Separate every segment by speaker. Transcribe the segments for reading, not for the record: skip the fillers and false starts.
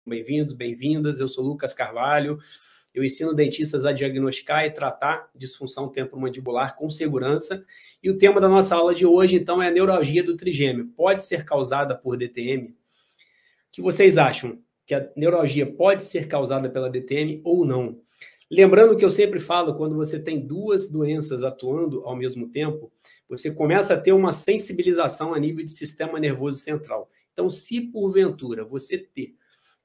Speaker 1: Bem-vindos, bem-vindas. Eu sou Lucas Carvalho. Eu ensino dentistas a diagnosticar e tratar disfunção temporomandibular com segurança. E o tema da nossa aula de hoje, então, é a neuralgia do trigêmeo. Pode ser causada por DTM? O que vocês acham? Que a neuralgia pode ser causada pela DTM ou não? Lembrando que eu sempre falo, quando você tem duas doenças atuando ao mesmo tempo, você começa a ter uma sensibilização a nível de sistema nervoso central. Então, se porventura você ter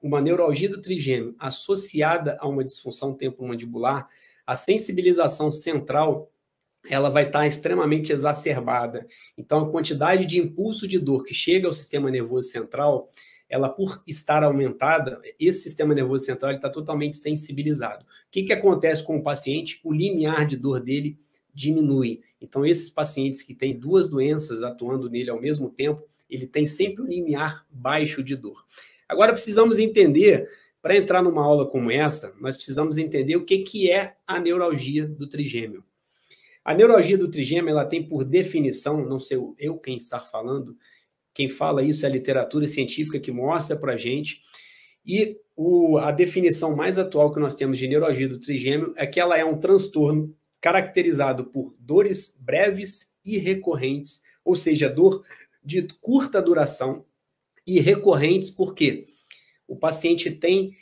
Speaker 1: uma neuralgia do trigêmeo associada a uma disfunção temporomandibular, a sensibilização central ela vai estar extremamente exacerbada. Então, a quantidade de impulso de dor que chega ao sistema nervoso central, ela por estar aumentada, esse sistema nervoso central está totalmente sensibilizado. O que acontece com o paciente? O limiar de dor dele diminui. Então, esses pacientes que têm duas doenças atuando nele ao mesmo tempo, ele tem sempre um limiar baixo de dor. Agora, precisamos entender, para entrar numa aula como essa, nós precisamos entender o que é a neuralgia do trigêmeo. A neuralgia do trigêmeo, ela tem por definição, não sei eu quem está falando, quem fala isso é a literatura científica que mostra para a gente, e a definição mais atual que nós temos de neuralgia do trigêmeo é que ela é um transtorno caracterizado por dores breves e recorrentes, ou seja, dor de curta duração, e recorrentes, porque o paciente tem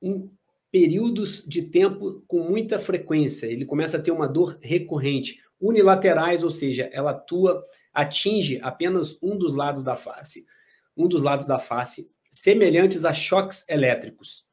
Speaker 1: em períodos de tempo com muita frequência, ele começa a ter uma dor recorrente, unilaterais, ou seja, ela atinge apenas um dos lados da face, semelhantes a choques elétricos.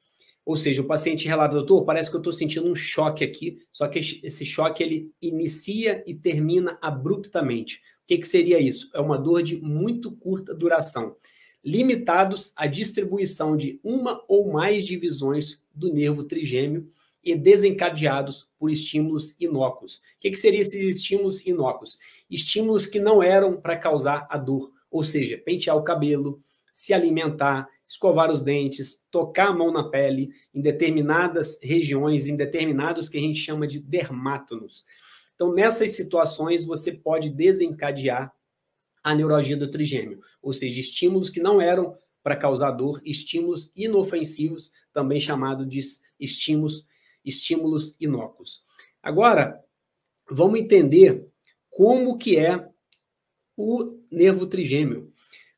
Speaker 1: Ou seja, o paciente relata, doutor, parece que eu estou sentindo um choque aqui, só que esse choque ele inicia e termina abruptamente. O que seria isso? É uma dor de muito curta duração, limitados à distribuição de uma ou mais divisões do nervo trigêmeo e desencadeados por estímulos inócuos. O que seriam esses estímulos inócuos? Estímulos que não eram para causar a dor, ou seja, pentear o cabelo, se alimentar, escovar os dentes, tocar a mão na pele, em determinadas regiões, em determinados que a gente chama de dermátonos. Então, nessas situações, você pode desencadear a neuralgia do trigêmeo, ou seja, estímulos que não eram para causar dor, estímulos inofensivos, também chamado de estímulos inócuos. Agora, vamos entender como que é o nervo trigêmeo.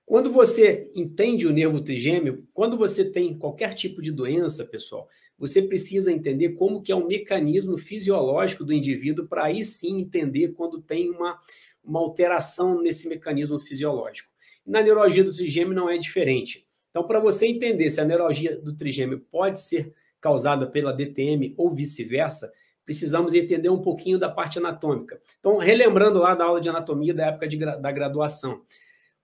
Speaker 1: Quando você entende o nervo trigêmeo, quando você tem qualquer tipo de doença, pessoal, você precisa entender como que é o mecanismo fisiológico do indivíduo para aí sim entender quando tem uma alteração nesse mecanismo fisiológico. Na neuralgia do trigêmeo não é diferente. Então, para você entender se a neuralgia do trigêmeo pode ser causada pela DTM ou vice-versa, precisamos entender um pouquinho da parte anatômica. Então, relembrando lá da aula de anatomia da época da graduação,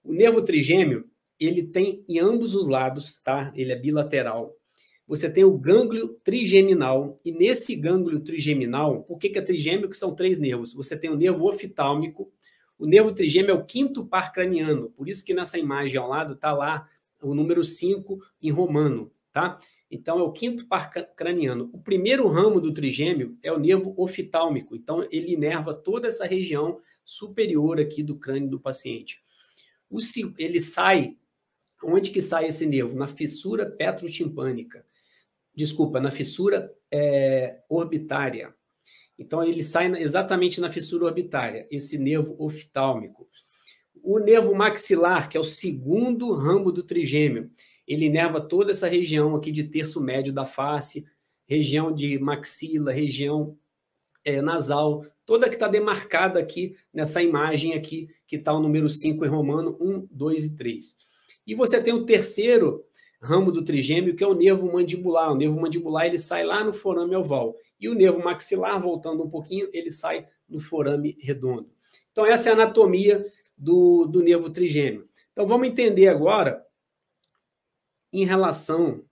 Speaker 1: o nervo trigêmeo, ele tem em ambos os lados, tá? Ele é bilateral. Você tem o gânglio trigeminal, e nesse gânglio trigeminal, por que é trigêmeo? Que são três nervos. Você tem o nervo oftalmico, o nervo trigêmeo é o quinto par craniano, por isso que nessa imagem ao lado está lá o número 5 em romano, tá? Então, é o quinto par craniano. O primeiro ramo do trigêmeo é o nervo oftálmico, então ele inerva toda essa região superior aqui do crânio do paciente. Ele sai, onde que sai esse nervo? Na fissura petrotimpânica. Desculpa, na fissura orbitária. Então, ele sai exatamente na fissura orbitária, esse nervo oftálmico. O nervo maxilar, que é o segundo ramo do trigêmeo, ele inerva toda essa região aqui de terço médio da face, região de maxila, região nasal, toda que está demarcada aqui nessa imagem aqui, que está o número 5 em romano, 1, 2 e 3. E você tem o terceiro ramo do trigêmeo, que é o nervo mandibular. O nervo mandibular ele sai lá no forame oval. E o nervo maxilar, voltando um pouquinho, ele sai no forame redondo. Então, essa é a anatomia do nervo trigêmeo. Então, vamos entender agora, em relação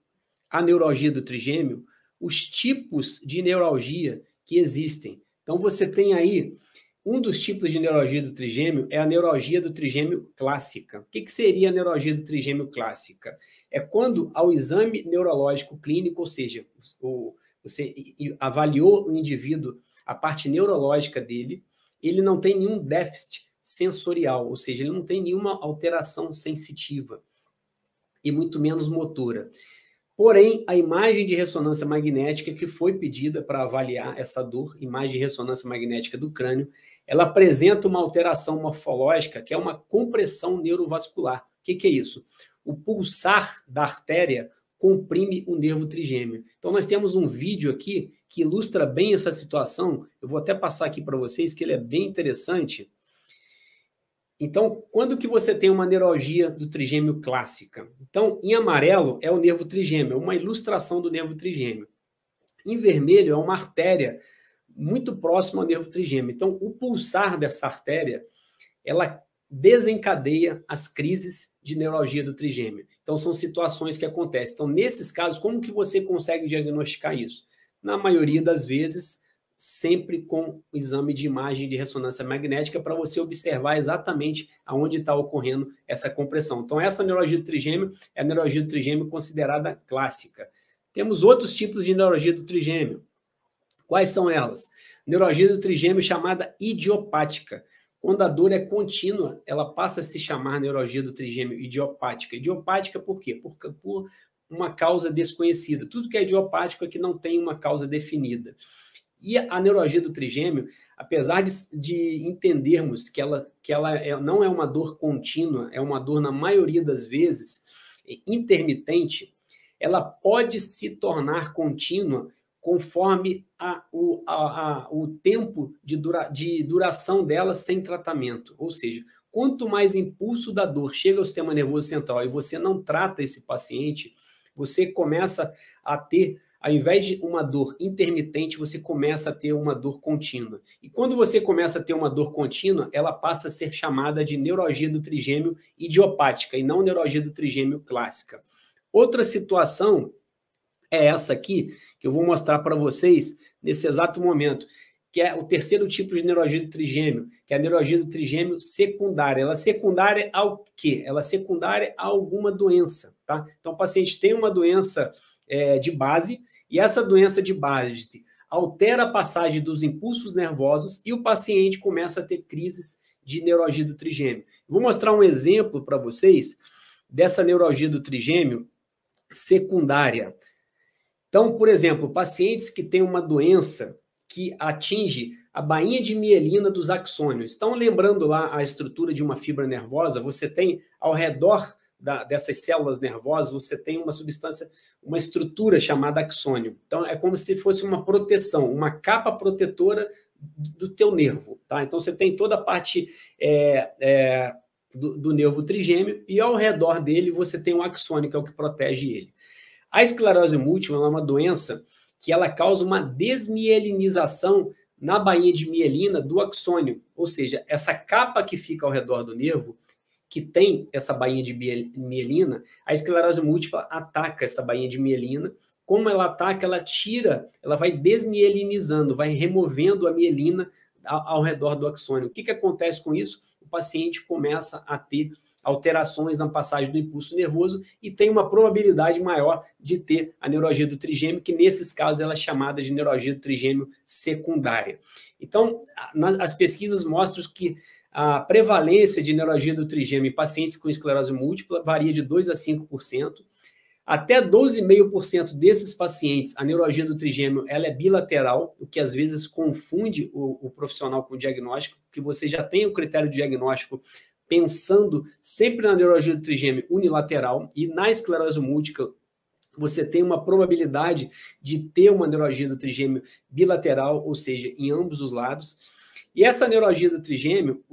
Speaker 1: à neuralgia do trigêmeo, os tipos de neuralgia que existem. Então, você tem aí, um dos tipos de neuralgia do trigêmeo é a neuralgia do trigêmeo clássica. O que seria a neuralgia do trigêmeo clássica? É quando, ao exame neurológico clínico, ou seja, você avaliou o indivíduo, a parte neurológica dele, ele não tem nenhum déficit sensorial, ou seja, ele não tem nenhuma alteração sensitiva e muito menos motora. Porém, a imagem de ressonância magnética que foi pedida para avaliar essa dor, imagem de ressonância magnética do crânio, ela apresenta uma alteração morfológica, que é uma compressão neurovascular. O que é isso? O pulsar da artéria comprime o nervo trigêmeo. Então, nós temos um vídeo aqui que ilustra bem essa situação. Eu vou até passar aqui para vocês, que ele é bem interessante. Então, quando que você tem uma neuralgia do trigêmeo clássica? Então, em amarelo é o nervo trigêmeo, é uma ilustração do nervo trigêmeo. Em vermelho é uma artéria muito próxima ao nervo trigêmeo. Então, o pulsar dessa artéria, ela desencadeia as crises de neuralgia do trigêmeo. Então, são situações que acontecem. Então, nesses casos, como que você consegue diagnosticar isso? Na maioria das vezes, sempre com o exame de imagem de ressonância magnética para você observar exatamente aonde está ocorrendo essa compressão. Então, essa neuralgia do trigêmeo é a neuralgia do trigêmeo considerada clássica. Temos outros tipos de neuralgia do trigêmeo. Quais são elas? Neuralgia do trigêmeo chamada idiopática. Quando a dor é contínua, ela passa a se chamar neuralgia do trigêmeo idiopática. Idiopática por quê? Por uma causa desconhecida. Tudo que é idiopático é que não tem uma causa definida. E a neuralgia do trigêmeo, apesar de entendermos que ela não é uma dor contínua, é uma dor, na maioria das vezes, intermitente, ela pode se tornar contínua conforme o tempo de duração dela sem tratamento. Ou seja, quanto mais impulso da dor chega ao sistema nervoso central e você não trata esse paciente, você começa a ter, ao invés de uma dor intermitente, você começa a ter uma dor contínua. E quando você começa a ter uma dor contínua, ela passa a ser chamada de neuralgia do trigêmeo idiopática e não neuralgia do trigêmeo clássica. Outra situação é essa aqui, que eu vou mostrar para vocês nesse exato momento, que é o terceiro tipo de neuralgia do trigêmeo, que é a neuralgia do trigêmeo secundária. Ela é secundária ao quê? Ela é secundária a alguma doença, tá? Então, o paciente tem uma doença de base, e essa doença de base altera a passagem dos impulsos nervosos e o paciente começa a ter crises de neuralgia do trigêmeo. Vou mostrar um exemplo para vocês dessa neuralgia do trigêmeo secundária. Então, por exemplo, pacientes que têm uma doença que atinge a bainha de mielina dos axônios. Então, lembrando lá a estrutura de uma fibra nervosa, você tem ao redor dessas células nervosas, você tem uma substância, uma estrutura chamada axônio. Então, é como se fosse uma proteção, uma capa protetora do teu nervo, tá? Então, você tem toda a parte do nervo trigêmeo e ao redor dele você tem o axônio, que é o que protege ele. A esclerose múltipla é uma doença que ela causa uma desmielinização na bainha de mielina do axônio, ou seja, essa capa que fica ao redor do nervo, que tem essa bainha de mielina, a esclerose múltipla ataca essa bainha de mielina. Como ela ataca, ela tira, ela vai desmielinizando, vai removendo a mielina ao redor do axônio. O que acontece com isso? O paciente começa a ter alterações na passagem do impulso nervoso e tem uma probabilidade maior de ter a neuralgia do trigêmeo, que nesses casos ela é chamada de neuralgia do trigêmeo secundária. Então, as pesquisas mostram que a prevalência de neuralgia do trigêmeo em pacientes com esclerose múltipla varia de 2% a 5%. Até 12,5% desses pacientes, a neuralgia do trigêmeo ela é bilateral, o que às vezes confunde o profissional com o diagnóstico, porque você já tem o critério diagnóstico pensando sempre na neuralgia do trigêmeo unilateral, e na esclerose múltipla você tem uma probabilidade de ter uma neuralgia do trigêmeo bilateral, ou seja, em ambos os lados. E essa neuralgia do trigêmeo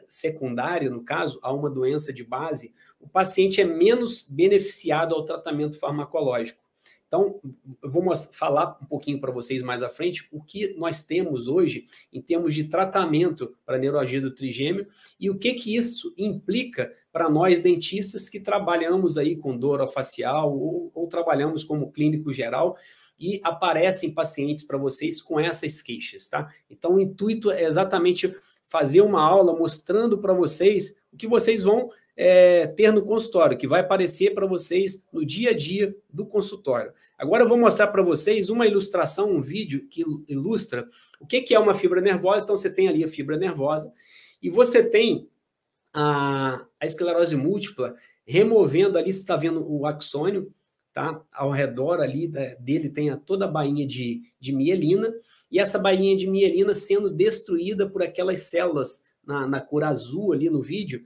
Speaker 1: secundária, no caso, a uma doença de base, o paciente é menos beneficiado ao tratamento farmacológico. Então, eu vou falar um pouquinho para vocês mais à frente o que nós temos hoje em termos de tratamento para a neuralgia do trigêmeo e o que isso implica para nós dentistas que trabalhamos aí com dor orofacial ou trabalhamos como clínico geral e aparecem pacientes para vocês com essas queixas, tá? Então, o intuito é exatamente fazer uma aula mostrando para vocês o que vocês vão ter no consultório, que vai aparecer para vocês no dia a dia do consultório. Agora eu vou mostrar para vocês uma ilustração, um vídeo que ilustra o que é uma fibra nervosa. Então você tem ali a fibra nervosa e você tem a esclerose múltipla removendo ali, você está vendo o axônio, tá? Ao redor ali dele tem toda a bainha de mielina, e essa bainha de mielina sendo destruída por aquelas células na cor azul ali no vídeo,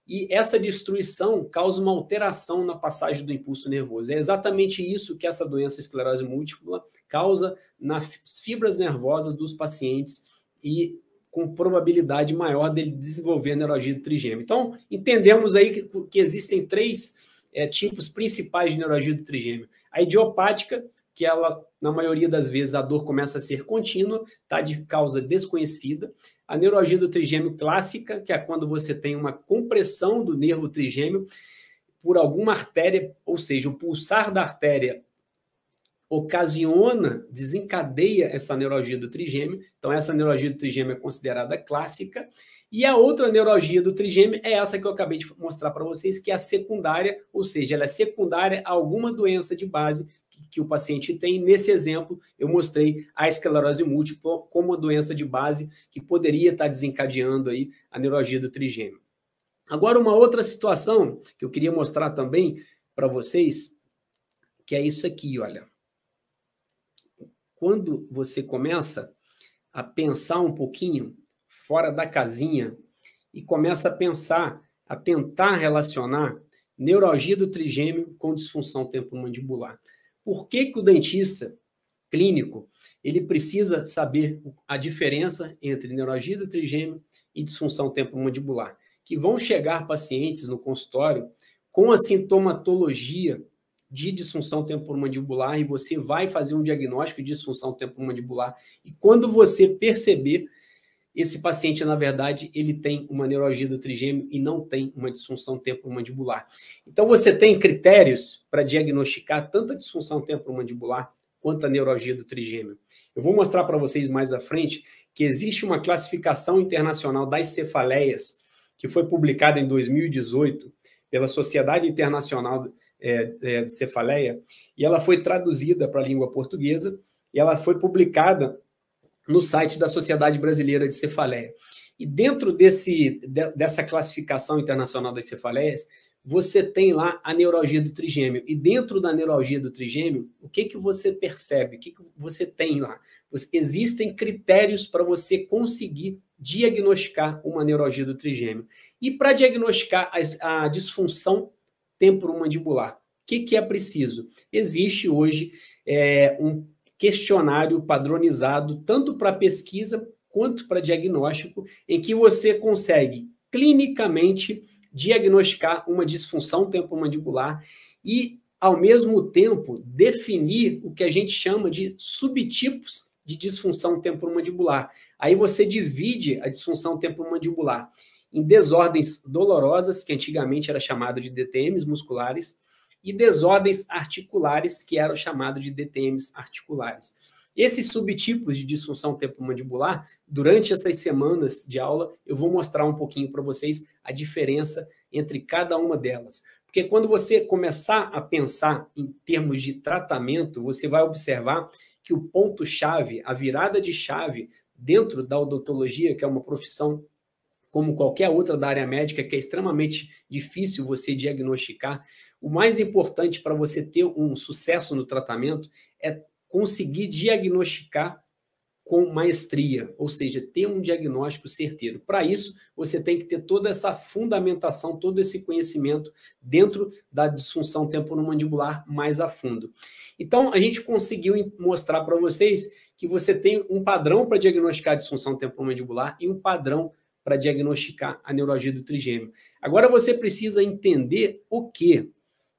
Speaker 1: e essa destruição causa uma alteração na passagem do impulso nervoso. É exatamente isso que essa doença esclerose múltipla causa nas fibras nervosas dos pacientes e com probabilidade maior dele desenvolver neuralgia do trigêmeo. Então, entendemos aí que existem três tipos principais de neuralgia do trigêmeo. A idiopática, que ela, na maioria das vezes, a dor começa a ser contínua, tá, de causa desconhecida. A neuralgia do trigêmeo clássica, que é quando você tem uma compressão do nervo trigêmeo por alguma artéria, ou seja, o pulsar da artéria ocasiona, desencadeia essa neuralgia do trigêmeo. Então, essa neuralgia do trigêmeo é considerada clássica. E a outra neuralgia do trigêmeo é essa que eu acabei de mostrar para vocês, que é a secundária, ou seja, ela é secundária a alguma doença de base que o paciente tem. Nesse exemplo, eu mostrei a esclerose múltipla como uma doença de base que poderia estar desencadeando aí a neuralgia do trigêmeo. Agora, uma outra situação que eu queria mostrar também para vocês, que é isso aqui, olha. Quando você começa a pensar um pouquinho fora da casinha e começa a pensar, a tentar relacionar neuralgia do trigêmeo com disfunção temporomandibular. Por que o dentista clínico ele precisa saber a diferença entre neuralgia do trigêmeo e disfunção temporomandibular? Que vão chegar pacientes no consultório com a sintomatologia de disfunção temporomandibular e você vai fazer um diagnóstico de disfunção temporomandibular e quando você perceber, esse paciente, na verdade, ele tem uma neuralgia do trigêmeo e não tem uma disfunção temporomandibular. Então, você tem critérios para diagnosticar tanto a disfunção temporomandibular quanto a neuralgia do trigêmeo. Eu vou mostrar para vocês mais à frente que existe uma classificação internacional das cefaleias que foi publicada em 2018 pela Sociedade Internacional de Cefaleia, e ela foi traduzida para a língua portuguesa e ela foi publicada no site da Sociedade Brasileira de Cefaleia. E dentro dessa classificação internacional das cefaleias, você tem lá a neuralgia do trigêmeo. E dentro da neuralgia do trigêmeo, o que você percebe? O que você tem lá? Existem critérios para você conseguir diagnosticar uma neuralgia do trigêmeo. E para diagnosticar a disfunção temporomandibular, o que é preciso? Existe hoje um questionário padronizado, tanto para pesquisa quanto para diagnóstico, em que você consegue clinicamente diagnosticar uma disfunção temporomandibular e, ao mesmo tempo, definir o que a gente chama de subtipos de disfunção temporomandibular. Aí você divide a disfunção temporomandibular em desordens dolorosas, que antigamente era chamado de DTMs musculares, e desordens articulares, que eram chamados de DTMs articulares. Esses subtipos de disfunção temporomandibular, durante essas semanas de aula, eu vou mostrar um pouquinho para vocês a diferença entre cada uma delas. Porque quando você começar a pensar em termos de tratamento, você vai observar que o ponto-chave, a virada de chave dentro da odontologia, que é uma profissão como qualquer outra da área médica, que é extremamente difícil você diagnosticar, o mais importante para você ter um sucesso no tratamento é conseguir diagnosticar com maestria, ou seja, ter um diagnóstico certeiro. Para isso, você tem que ter toda essa fundamentação, todo esse conhecimento dentro da disfunção temporomandibular mais a fundo. Então, a gente conseguiu mostrar para vocês que você tem um padrão para diagnosticar a disfunção temporomandibular e um padrão para diagnosticar a neuralgia do trigêmeo. Agora, você precisa entender o quê?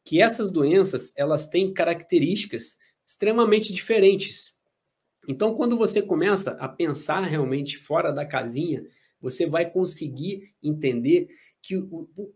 Speaker 1: Que essas doenças, elas têm características extremamente diferentes. Então, quando você começa a pensar realmente fora da casinha, você vai conseguir entender que,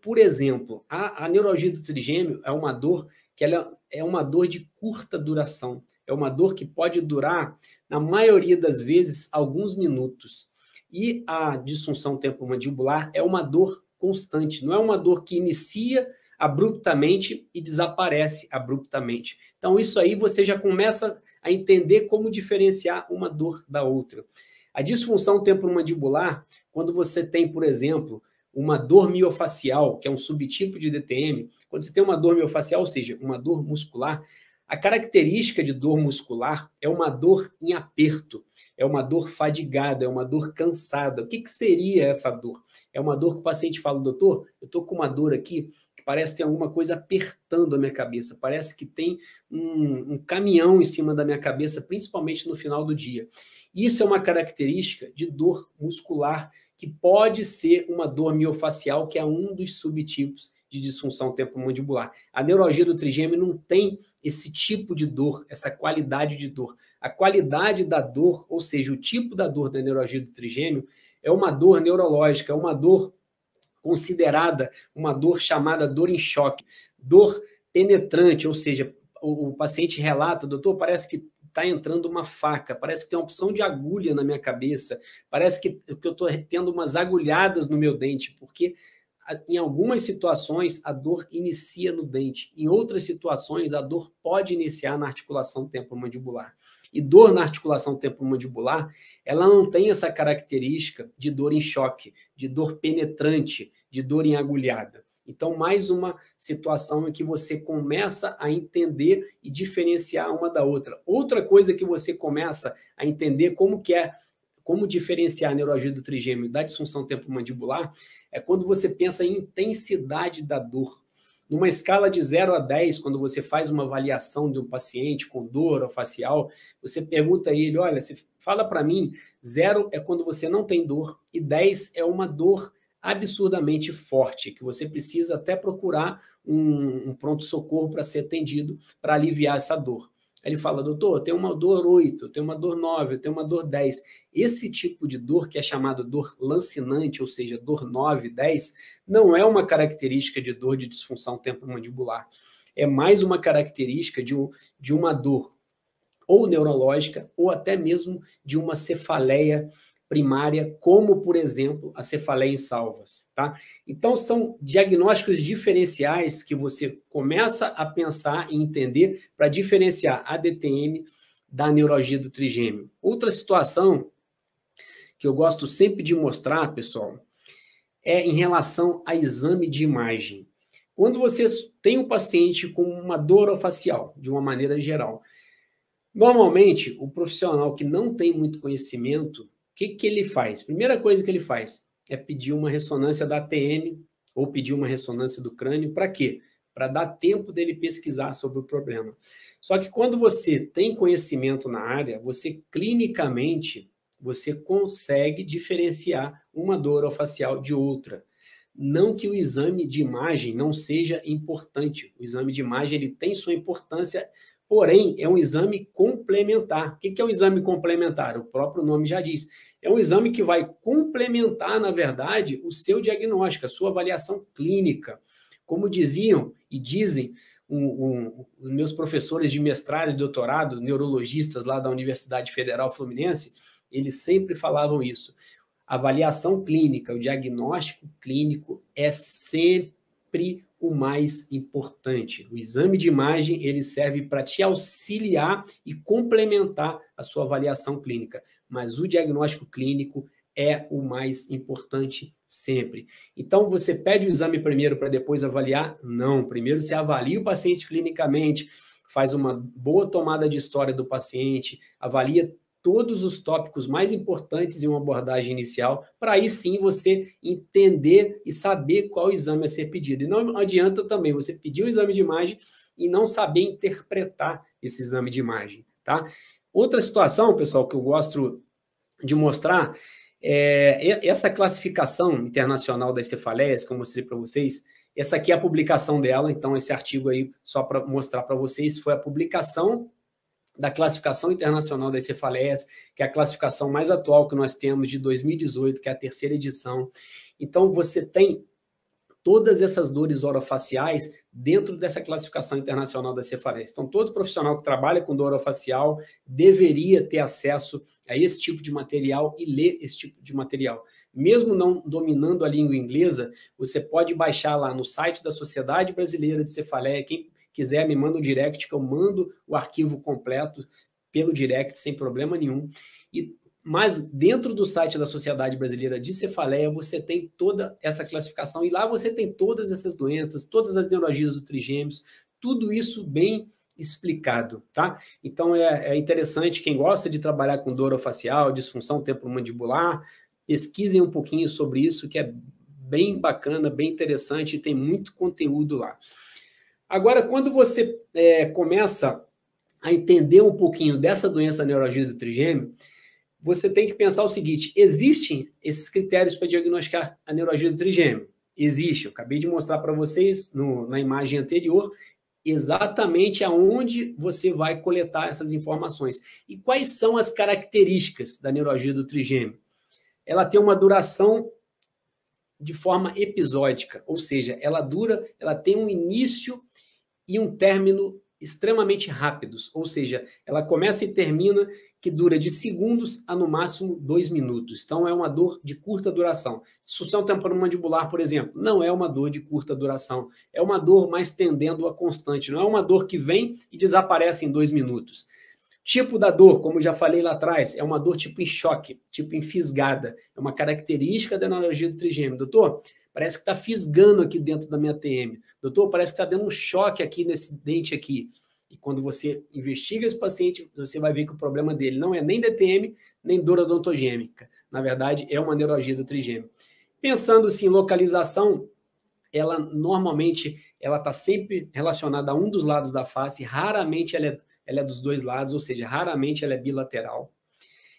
Speaker 1: por exemplo, a neuralgia do trigêmeo é uma dor que ela é uma dor de curta duração. É uma dor que pode durar, na maioria das vezes, alguns minutos. E a disfunção temporomandibular é uma dor constante, não é uma dor que inicia abruptamente e desaparece abruptamente. Então, isso aí você já começa a entender como diferenciar uma dor da outra. A disfunção temporomandibular, quando você tem, por exemplo, uma dor miofacial, que é um subtipo de DTM, quando você tem uma dor miofacial, ou seja, uma dor muscular, a característica de dor muscular é uma dor em aperto, é uma dor fadigada, é uma dor cansada. O que seria essa dor? É uma dor que o paciente fala, doutor, eu estou com uma dor aqui que parece que tem alguma coisa apertando a minha cabeça, parece que tem um caminhão em cima da minha cabeça, principalmente no final do dia. Isso é uma característica de dor muscular, que pode ser uma dor miofacial, que é um dos subtipos de disfunção temporomandibular. A neuralgia do trigêmeo não tem esse tipo de dor, essa qualidade de dor. A qualidade da dor, ou seja, o tipo da dor da neuralgia do trigêmeo, é uma dor neurológica, é uma dor considerada uma dor chamada dor em choque, dor penetrante, ou seja, o paciente relata, doutor, parece que está entrando uma faca, parece que tem uma opção de agulha na minha cabeça, parece que eu estou tendo umas agulhadas no meu dente, porque em algumas situações a dor inicia no dente, em outras situações a dor pode iniciar na articulação temporomandibular. E dor na articulação temporomandibular, ela não tem essa característica de dor em choque, de dor penetrante, de dor em agulhada. Então, mais uma situação em que você começa a entender e diferenciar uma da outra. Outra coisa que você começa a entender como diferenciar a neuralgia do trigêmeo da disfunção temporomandibular é quando você pensa em intensidade da dor. Numa escala de 0 a 10, quando você faz uma avaliação de um paciente com dor facial, você pergunta a ele, olha, você fala para mim, 0 é quando você não tem dor e 10 é uma dor absurdamente forte, que você precisa até procurar um pronto-socorro para ser atendido, para aliviar essa dor. Ele fala, doutor, eu tenho uma dor 8, eu tenho uma dor 9, eu tenho uma dor 10. Esse tipo de dor, que é chamado dor lancinante, ou seja, dor 9, 10, não é uma característica de dor de disfunção temporomandibular. É mais uma característica de uma dor ou neurológica ou até mesmo de uma cefaleia primária, como, por exemplo, a cefaleia em salvas, tá? Então, são diagnósticos diferenciais que você começa a pensar e entender para diferenciar a DTM da neuralgia do trigêmeo. Outra situação que eu gosto sempre de mostrar, pessoal, é em relação a exame de imagem. Quando você tem um paciente com uma dor orofacial, de uma maneira geral, normalmente, o profissional que não tem muito conhecimento, o que ele faz? Primeira coisa que ele faz é pedir uma ressonância da ATM ou pedir uma ressonância do crânio. Para quê? Para dar tempo dele pesquisar sobre o problema. Só que quando você tem conhecimento na área, você clinicamente, você consegue diferenciar uma dor orofacial de outra. Não que o exame de imagem não seja importante. O exame de imagem ele tem sua importância, porém, é um exame complementar. O que é um exame complementar? O próprio nome já diz. É um exame que vai complementar, na verdade, o seu diagnóstico, a sua avaliação clínica. Como diziam e dizem os meus professores de mestrado e doutorado, neurologistas lá da Universidade Federal Fluminense, eles sempre falavam isso. A avaliação clínica, o diagnóstico clínico é sempre o mais importante. O exame de imagem, ele serve para te auxiliar e complementar a sua avaliação clínica, mas o diagnóstico clínico é o mais importante sempre. Então, você pede o exame primeiro para depois avaliar? Não, primeiro você avalia o paciente clinicamente, faz uma boa tomada de história do paciente, avalia todos os tópicos mais importantes em uma abordagem inicial, para aí sim você entender e saber qual exame a ser pedido. E não adianta também você pedir o exame de imagem e não saber interpretar esse exame de imagem, tá? Outra situação, pessoal, que eu gosto de mostrar é essa classificação internacional das cefaleias que eu mostrei para vocês. Essa aqui é a publicação dela, então esse artigo aí, só para mostrar para vocês, foi a publicação da Classificação Internacional das Cefaleias, que é a classificação mais atual que nós temos de 2018, que é a 3ª edição. Então, você tem todas essas dores orofaciais dentro dessa classificação internacional das cefaleias. Então, todo profissional que trabalha com dor orofacial deveria ter acesso a esse tipo de material e ler esse tipo de material. Mesmo não dominando a língua inglesa, você pode baixar lá no site da Sociedade Brasileira de Cefaleia. Quem quiser, me manda um direct, que eu mando o arquivo completo pelo direct, sem problema nenhum. E Mas dentro do site da Sociedade Brasileira de Cefaleia, você tem toda essa classificação e lá você tem todas essas doenças, todas as neuralgias do trigêmeos, tudo isso bem explicado, tá? Então é interessante, quem gosta de trabalhar com dor orofacial, disfunção temporomandibular, pesquisem um pouquinho sobre isso, que é bem bacana, bem interessante e tem muito conteúdo lá. Agora, quando você começa a entender um pouquinho dessa doença neuralgia do trigêmeo, você tem que pensar o seguinte: existem esses critérios para diagnosticar a neuralgia do trigêmeo? Existe, eu acabei de mostrar para vocês na imagem anterior exatamente aonde você vai coletar essas informações. E quais são as características da neuralgia do trigêmeo? Ela tem uma duração de forma episódica, ou seja, ela tem um início e um término extremamente rápidos, ou seja, ela começa e termina que dura de segundos a no máximo 2 minutos. Então é uma dor de curta duração. Disfunção temporomandibular, por exemplo, não é uma dor de curta duração, é uma dor mais tendendo a constante, não é uma dor que vem e desaparece em 2 minutos. Tipo da dor, como já falei lá atrás, é uma dor tipo em choque, tipo em fisgada, é uma característica da neuralgia do trigêmeo. Doutor, parece que está fisgando aqui dentro da minha TM. Doutor, parece que está dando um choque aqui nesse dente aqui. E quando você investiga esse paciente, você vai ver que o problema dele não é nem DTM, nem dor odontogêmica. Na verdade, é uma neuralgia do trigêmeo. Pensando-se em localização, ela normalmente está sempre relacionada a um dos lados da face, raramente ela é dos dois lados, ou seja, raramente ela é bilateral.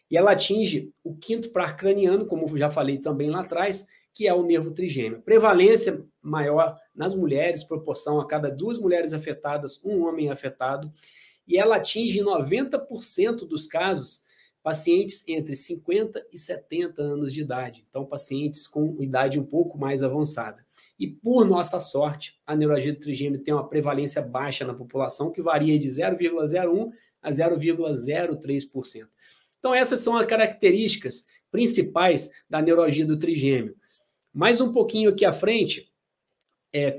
Speaker 1: E ela atinge o quinto par craniano, como já falei também lá atrás, que é o nervo trigêmeo. Prevalência maior nas mulheres, proporção a cada 2 mulheres afetadas, 1 homem afetado, e ela atinge em 90% dos casos pacientes entre 50 e 70 anos de idade, então pacientes com idade um pouco mais avançada. E por nossa sorte, a neuralgia do trigêmeo tem uma prevalência baixa na população, que varia de 0,01 a 0,03%. Então essas são as características principais da neuralgia do trigêmeo. Mais um pouquinho aqui à frente,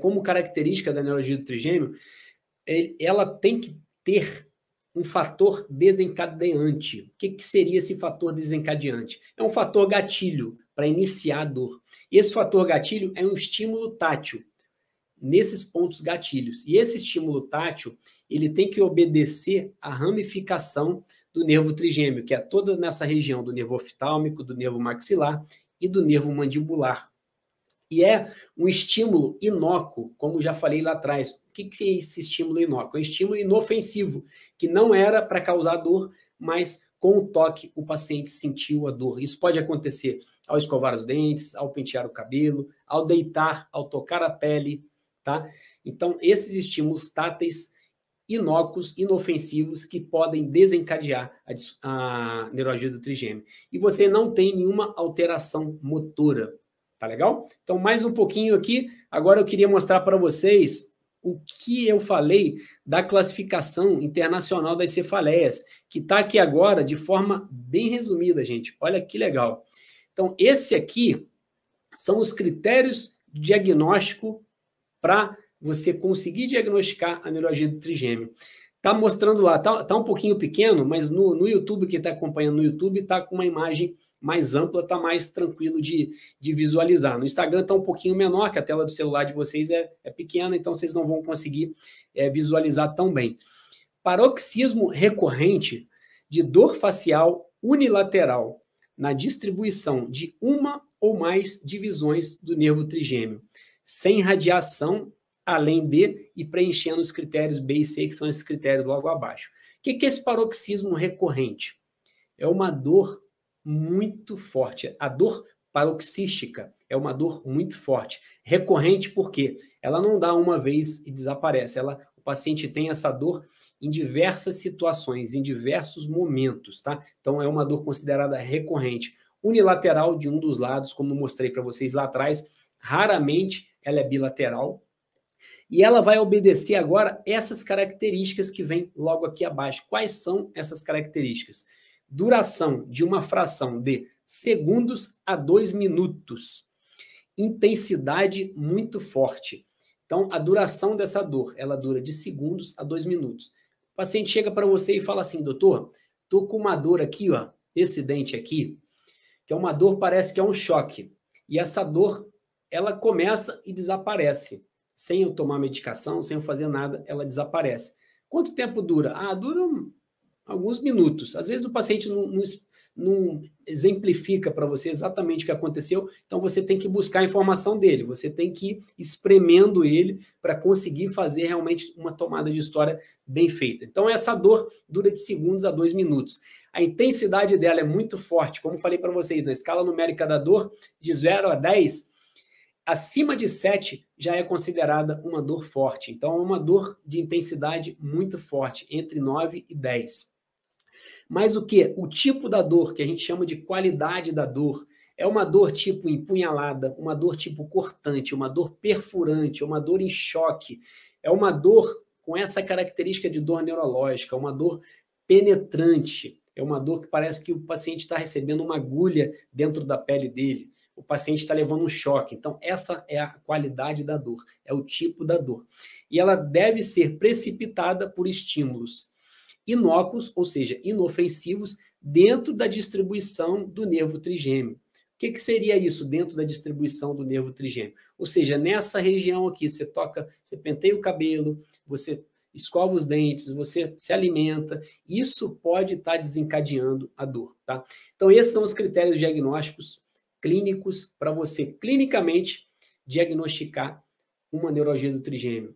Speaker 1: como característica da neuralgia do trigêmeo, ela tem que ter um fator desencadeante. O que seria esse fator desencadeante? É um fator gatilho para iniciar a dor. Esse fator gatilho é um estímulo tátil nesses pontos gatilhos. E esse estímulo tátil, ele tem que obedecer à ramificação do nervo trigêmeo, que é toda nessa região do nervo oftálmico, do nervo maxilar e do nervo mandibular. E é um estímulo inócuo, como já falei lá atrás. O que é esse estímulo inócuo? É um estímulo inofensivo, que não era para causar dor, mas com o toque o paciente sentiu a dor. Isso pode acontecer ao escovar os dentes, ao pentear o cabelo, ao deitar, ao tocar a pele, tá? Então, esses estímulos táteis inócuos, inofensivos, que podem desencadear a neuralgia do trigêmeo. E você não tem nenhuma alteração motora. Tá legal? Então, mais um pouquinho aqui. Agora eu queria mostrar para vocês o que eu falei da classificação internacional das cefaleias, que está aqui agora de forma bem resumida, gente. Olha que legal. Então, esse aqui são os critérios de diagnóstico para você conseguir diagnosticar a neuralgia do trigêmeo. Tá mostrando lá, tá um pouquinho pequeno, mas no YouTube, quem está acompanhando no YouTube, está com uma imagem mais ampla, está mais tranquilo de visualizar. No Instagram está um pouquinho menor, que a tela do celular de vocês é pequena, então vocês não vão conseguir visualizar tão bem. Paroxismo recorrente de dor facial unilateral na distribuição de uma ou mais divisões do nervo trigêmeo, sem radiação, além de e preenchendo os critérios B e C, que são esses critérios logo abaixo. O que é esse paroxismo recorrente? É uma dor muito forte. A dor paroxística é uma dor muito forte. Recorrente porque ela não dá uma vez e desaparece. O paciente tem essa dor em diversas situações, em diversos momentos, tá? Então é uma dor considerada recorrente. Unilateral de um dos lados, como mostrei para vocês lá atrás, raramente ela é bilateral. E ela vai obedecer agora essas características que vêm logo aqui abaixo. Quais são essas características? Duração de uma fração de segundos a 2 minutos. Intensidade muito forte. Então, a duração dessa dor, ela dura de segundos a 2 minutos. O paciente chega para você e fala assim, doutor, tô com uma dor aqui, ó, esse dente aqui, que é uma dor, parece que é um choque. E essa dor, ela começa e desaparece. Sem eu tomar medicação, sem eu fazer nada, ela desaparece. Quanto tempo dura? Dura alguns minutos. Às vezes o paciente não exemplifica para você exatamente o que aconteceu, então você tem que buscar a informação dele, você tem que ir espremendo ele para conseguir fazer realmente uma tomada de história bem feita. Então essa dor dura de segundos a 2 minutos. A intensidade dela é muito forte, como falei para vocês, na escala numérica da dor, de 0 a 10, acima de 7 já é considerada uma dor forte. Então é uma dor de intensidade muito forte, entre 9 e 10. Mas o que? O tipo da dor, que a gente chama de qualidade da dor, é uma dor tipo empunhalada, uma dor tipo cortante, uma dor perfurante, uma dor em choque, é uma dor com essa característica de dor neurológica, uma dor penetrante, é uma dor que parece que o paciente está recebendo uma agulha dentro da pele dele, o paciente está levando um choque. Então, essa é a qualidade da dor, é o tipo da dor. E ela deve ser precipitada por estímulos inócuos, ou seja, inofensivos, dentro da distribuição do nervo trigêmeo. O que seria isso dentro da distribuição do nervo trigêmeo? Ou seja, nessa região aqui, você toca, você penteia o cabelo, você escova os dentes, você se alimenta, isso pode estar desencadeando a dor, tá? Então, esses são os critérios diagnósticos clínicos para você, clinicamente, diagnosticar uma neuralgia do trigêmeo.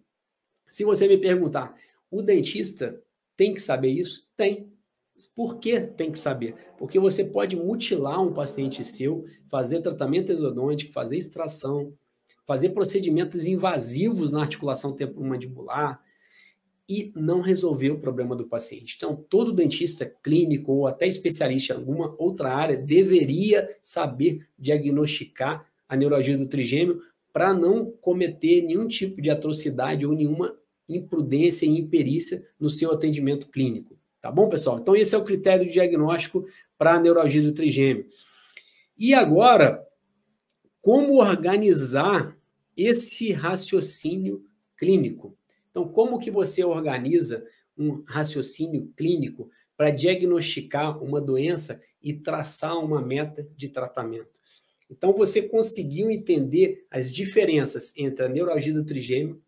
Speaker 1: Se você me perguntar, o dentista tem que saber isso? Tem. Por que tem que saber? Porque você pode mutilar um paciente seu, fazer tratamento endodôntico, fazer extração, fazer procedimentos invasivos na articulação temporomandibular e não resolver o problema do paciente. Então, todo dentista clínico ou até especialista em alguma outra área deveria saber diagnosticar a neuralgia do trigêmeo para não cometer nenhum tipo de atrocidade ou nenhuma imprudência e imperícia no seu atendimento clínico. Tá bom, pessoal? Então, esse é o critério de diagnóstico para a neuralgia do trigêmeo. E agora, como organizar esse raciocínio clínico? Então, como que você organiza um raciocínio clínico para diagnosticar uma doença e traçar uma meta de tratamento? Então, você conseguiu entender as diferenças entre a neuralgia do trigêmeo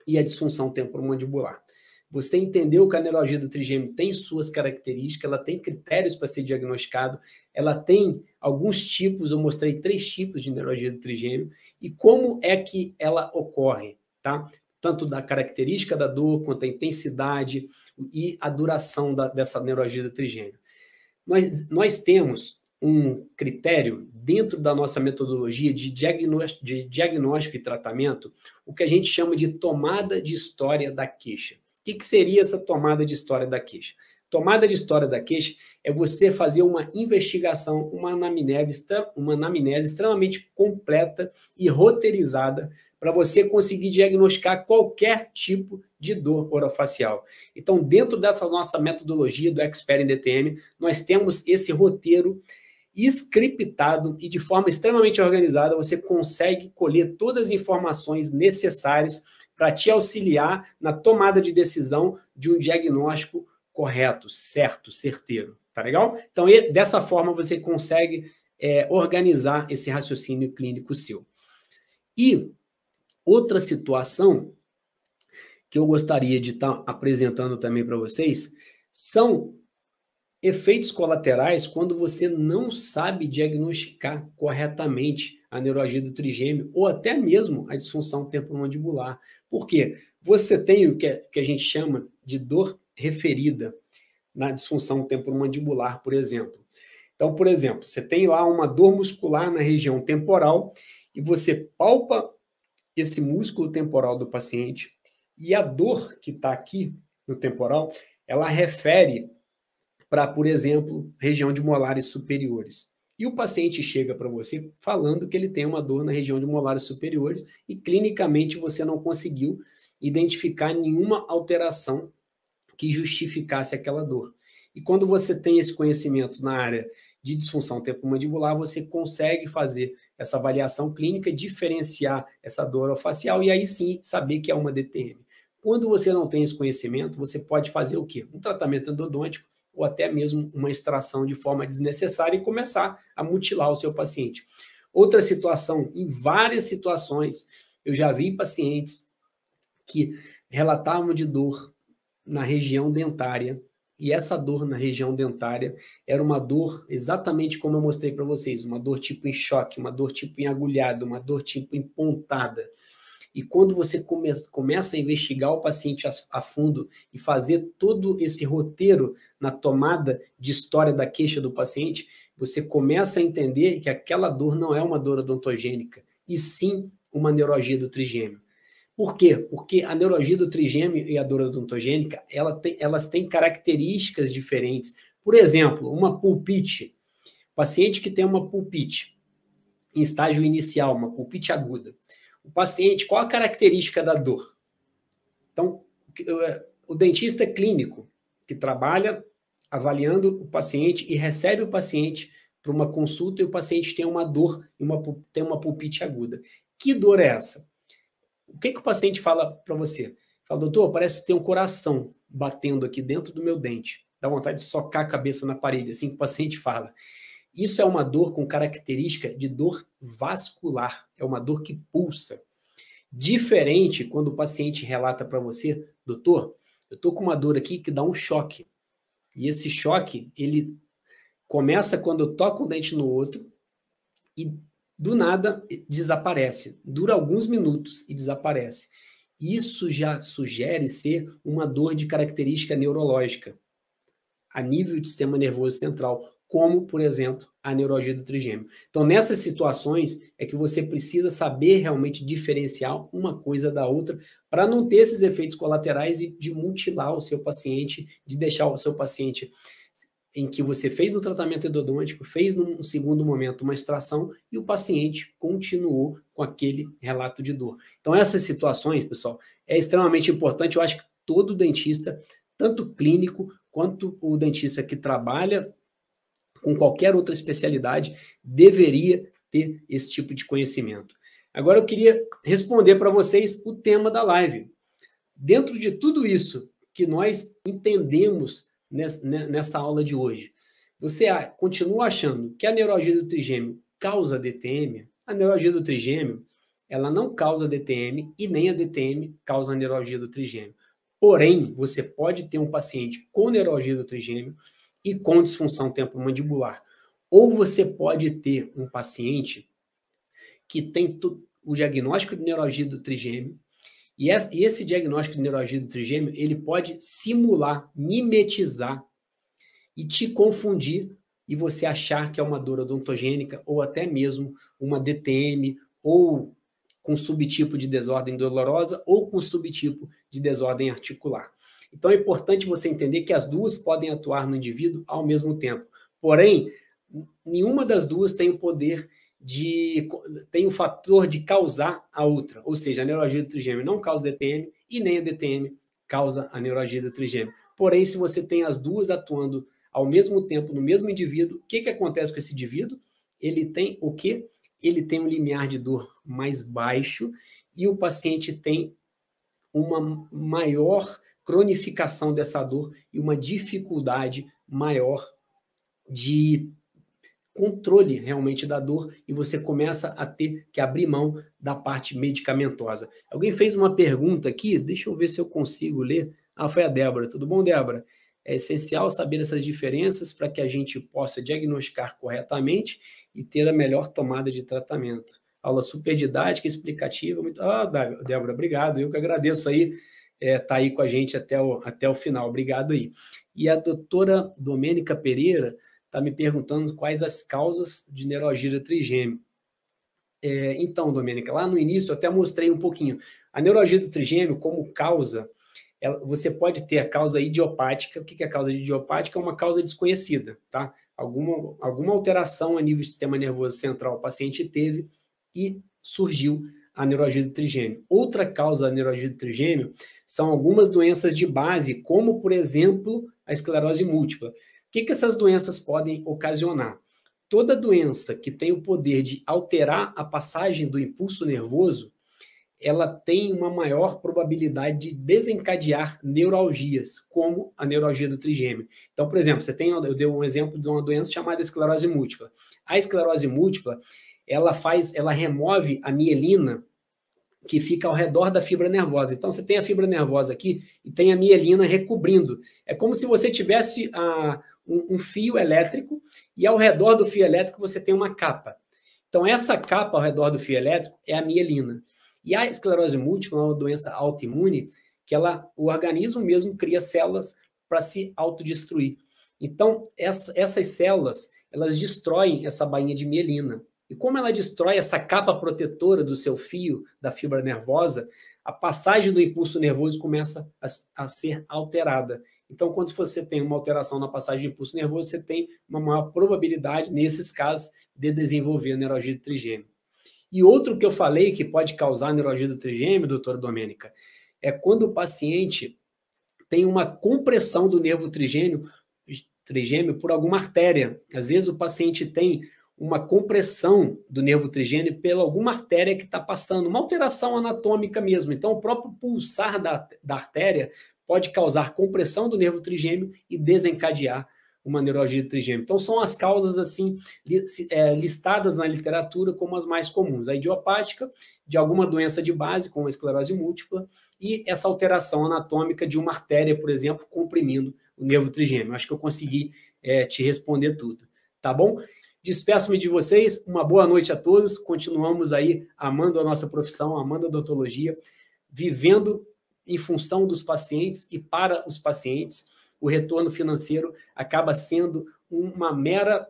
Speaker 1: e a disfunção temporomandibular. Você entendeu que a neuralgia do trigêmeo tem suas características, ela tem critérios para ser diagnosticado, ela tem alguns tipos, eu mostrei 3 tipos de neuralgia do trigêmeo, e como é que ela ocorre, tá? Tanto da característica da dor, quanto a intensidade e a duração dessa neuralgia do trigêmeo. Nós temos um critério dentro da nossa metodologia de diagnóstico e tratamento, o que a gente chama de tomada de história da queixa. O que seria essa tomada de história da queixa? Tomada de história da queixa é você fazer uma investigação, uma anamnese extremamente completa e roteirizada para você conseguir diagnosticar qualquer tipo de dor orofacial. Então, dentro dessa nossa metodologia do Expert em DTM, nós temos esse roteiro scriptado e de forma extremamente organizada, você consegue colher todas as informações necessárias para te auxiliar na tomada de decisão de um diagnóstico correto, certo, certeiro. Tá legal? Então, dessa forma, você consegue organizar esse raciocínio clínico seu. E outra situação que eu gostaria de estar apresentando também para vocês são efeitos colaterais quando você não sabe diagnosticar corretamente a neuralgia do trigêmeo ou até mesmo a disfunção temporomandibular. Por quê? Você tem o que a gente chama de dor referida na disfunção temporomandibular, por exemplo. Então, por exemplo, você tem lá uma dor muscular na região temporal e você palpa esse músculo temporal do paciente e a dor que está aqui no temporal, ela refere para, por exemplo, região de molares superiores. E o paciente chega para você falando que ele tem uma dor na região de molares superiores e clinicamente você não conseguiu identificar nenhuma alteração que justificasse aquela dor. E quando você tem esse conhecimento na área de disfunção temporomandibular, você consegue fazer essa avaliação clínica, diferenciar essa dor orofacial e aí sim saber que é uma DTM. Quando você não tem esse conhecimento, você pode fazer o quê? Um tratamento endodôntico ou até mesmo uma extração de forma desnecessária e começar a mutilar o seu paciente. Outra situação, em várias situações, eu já vi pacientes que relatavam de dor na região dentária, e essa dor na região dentária era uma dor exatamente como eu mostrei para vocês, uma dor tipo em choque, uma dor tipo em agulhado, uma dor tipo em pontada. E quando você começa a investigar o paciente a fundo e fazer todo esse roteiro na tomada de história da queixa do paciente, você começa a entender que aquela dor não é uma dor odontogênica, e sim uma neuralgia do trigêmeo. Por quê? Porque a neuralgia do trigêmeo e a dor odontogênica, elas têm características diferentes. Por exemplo, uma pulpite. Paciente que tem uma pulpite em estágio inicial, uma pulpite aguda. O paciente, qual a característica da dor? Então, o dentista clínico que trabalha avaliando o paciente e recebe o paciente para uma consulta e o paciente tem uma dor, tem uma pulpite aguda. Que dor é essa? O que o paciente fala para você? Fala, doutor, parece que tem um coração batendo aqui dentro do meu dente. Dá vontade de socar a cabeça na parede, assim que o paciente fala. Isso é uma dor com característica de dor vascular, é uma dor que pulsa. Diferente quando o paciente relata para você, doutor, eu estou com uma dor aqui que dá um choque. E esse choque, ele começa quando eu toco um dente no outro e do nada desaparece. Dura alguns minutos e desaparece. Isso já sugere ser uma dor de característica neurológica, a nível de sistema nervoso central, como, por exemplo, a neuralgia do trigêmeo. Então, nessas situações é que você precisa saber realmente diferenciar uma coisa da outra para não ter esses efeitos colaterais e de mutilar o seu paciente, de deixar o seu paciente em que você fez o tratamento endodôntico, fez num segundo momento uma extração e o paciente continuou com aquele relato de dor. Então, essas situações, pessoal, é extremamente importante. Eu acho que todo dentista, tanto clínico quanto o dentista que trabalha com qualquer outra especialidade, deveria ter esse tipo de conhecimento. Agora eu queria responder para vocês o tema da live. Dentro de tudo isso que nós entendemos nessa aula de hoje, você continua achando que a neuralgia do trigêmeo causa DTM? A neuralgia do trigêmeo, ela não causa DTM e nem a DTM causa a neuralgia do trigêmeo. Porém, você pode ter um paciente com neuralgia do trigêmeo e com disfunção temporomandibular. Ou você pode ter um paciente que tem o diagnóstico de neuralgia do trigêmeo, e esse diagnóstico de neuralgia do trigêmeo, ele pode simular, mimetizar e te confundir e você achar que é uma dor odontogênica ou até mesmo uma DTM ou com subtipo de desordem dolorosa ou com subtipo de desordem articular. Então é importante você entender que as duas podem atuar no indivíduo ao mesmo tempo. Porém, nenhuma das duas tem o poder tem o fator de causar a outra. Ou seja, a neuralgia do trigêmeo não causa DTM e nem a DTM causa a neuralgia do trigêmeo. Porém, se você tem as duas atuando ao mesmo tempo no mesmo indivíduo, o que acontece com esse indivíduo? Ele tem o quê? Ele tem um limiar de dor mais baixo e o paciente tem uma maior cronificação dessa dor e uma dificuldade maior de controle realmente da dor e você começa a ter que abrir mão da parte medicamentosa. Alguém fez uma pergunta aqui, deixa eu ver se eu consigo ler. Foi a Débora. Tudo bom, Débora? É essencial saber essas diferenças para que a gente possa diagnosticar corretamente e ter a melhor tomada de tratamento. Aula super didática, explicativa. Muito... Débora, obrigado. Eu que agradeço aí, tá aí com a gente até o final. Obrigado aí. E a doutora Domênica Pereira está me perguntando quais as causas de neuralgia do trigêmeo. Então, Domênica, lá no início eu até mostrei um pouquinho. A neuralgia do trigêmeo, como causa, você pode ter a causa idiopática. O que é a causa idiopática? É uma causa desconhecida, tá? Alguma alteração a nível do sistema nervoso central o paciente teve e surgiu a neuralgia do trigêmeo. Outra causa da neuralgia do trigêmeo são algumas doenças de base, como, por exemplo, a esclerose múltipla. O que essas doenças podem ocasionar? Toda doença que tem o poder de alterar a passagem do impulso nervoso, ela tem uma maior probabilidade de desencadear neuralgias, como a neuralgia do trigêmeo. Então, por exemplo, eu dei um exemplo de uma doença chamada esclerose múltipla. A esclerose múltipla, ela remove a mielina que fica ao redor da fibra nervosa. Então, você tem a fibra nervosa aqui e tem a mielina recobrindo. É como se você tivesse um fio elétrico e ao redor do fio elétrico você tem uma capa. Então, essa capa ao redor do fio elétrico é a mielina. E a esclerose múltipla é uma doença autoimune que o organismo mesmo cria células para se autodestruir. Então, essas células, elas destroem essa bainha de mielina. E como ela destrói essa capa protetora do seu fio, da fibra nervosa, a passagem do impulso nervoso começa a ser alterada. Então, quando você tem uma alteração na passagem do impulso nervoso, você tem uma maior probabilidade, nesses casos, de desenvolver a neuralgia do trigêmeo. E outro que eu falei que pode causar a neuralgia do trigêmeo, doutora Domênica, é quando o paciente tem uma compressão do nervo trigêmeo por alguma artéria. Às vezes o paciente tem uma compressão do nervo trigêmeo pela alguma artéria que está passando, uma alteração anatômica mesmo. Então, o próprio pulsar da artéria pode causar compressão do nervo trigêmeo e desencadear uma neuralgia do trigêmeo. Então, são as causas assim listadas na literatura como as mais comuns. A idiopática, de alguma doença de base, como a esclerose múltipla, e essa alteração anatômica de uma artéria, por exemplo, comprimindo o nervo trigêmeo. Acho que eu consegui te responder tudo. Tá bom? Despeço-me de vocês, uma boa noite a todos, continuamos aí amando a nossa profissão, amando a odontologia, vivendo em função dos pacientes e para os pacientes. O retorno financeiro acaba sendo uma mera,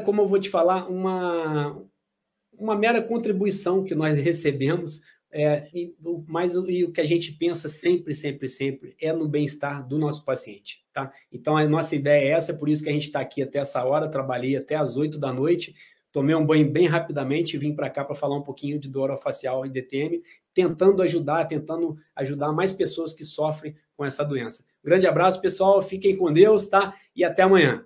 Speaker 1: como eu vou te falar, uma mera contribuição que nós recebemos, mas o que a gente pensa sempre é no bem-estar do nosso paciente, tá? Então, a nossa ideia é essa, é por isso que a gente está aqui até essa hora, trabalhei até às 8 da noite, tomei um banho bem rapidamente e vim para cá para falar um pouquinho de dor orofacial e DTM, tentando ajudar mais pessoas que sofrem com essa doença. Grande abraço, pessoal, fiquem com Deus, tá? E até amanhã.